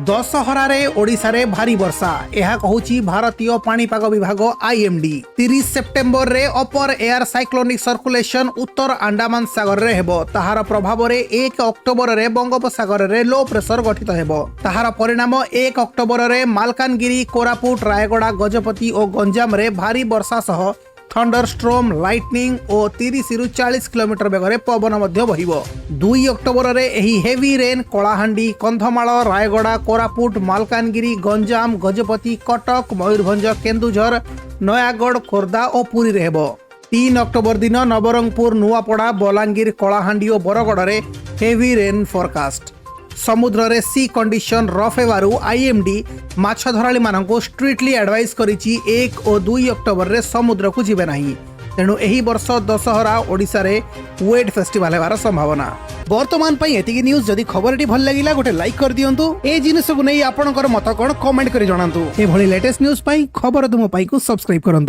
दशहरा ओडिशा रे भारी वर्षा यह कहूची भारतीय पाणीपाग विभाग आईएमडी 30 सेप्टेम्बर रे अपर एयर साइक्लोनिक सर्कुलेशन उत्तर अंडमान सागर रे हेबो। ताहार प्रभाव रे 1 अक्टोबर रे बंगोपसागर रे लो प्रेशर गठित हेबो। ताहार परिणाम 1 अक्टोबर रे मालकानगिरी, कोरापुट, रायगड़ा, गजपति और गंजाम रे भारी वर्षा सह थंडर स्ट्रोम, लाइटनिंग और 30 रु 40 किलोमीटर बेगरे पवन मध्य बहिबो। 2 अक्टोबर रे एही हेवी रेन कलाहांडी, कंधमाल, रायगड़ा, कोरापुट, मालकानगिरी, गंजाम, गजपति, कटक, मयूरभंज, केन्दुझर, नयागढ़, खोर्धा और पुरी रे हेबो। 3 अक्टोबर दिन नवरंगपुर, नुआपड़ा, बलांगीर, कलाहांडी और बरगड़ रे हेवी रेन फोरकास्ट। समुद्र रे सी कंडीशन रफ हेबारु आईएमडी माछ धराली मानको स्ट्रिक्टली एडवाइस करिछि 1 और 2 अक्टोबर रे समुद्र को जिबे नाही। तेणु एही वर्ष दशहरा ओडिशा रे वेट फेस्टिवल हेबार संभावना। वर्तमान पई एतिकी न्यूज। जदि खबरटी भल लागिला गोटे लाइक कर दियंतु। ए जिनिस को नै आपनकर मत कोन कमेंट करि जणांतु। ए भली लेटेस्ट न्यूज पई खबर तुम पई को सब्सक्राइब करंतु।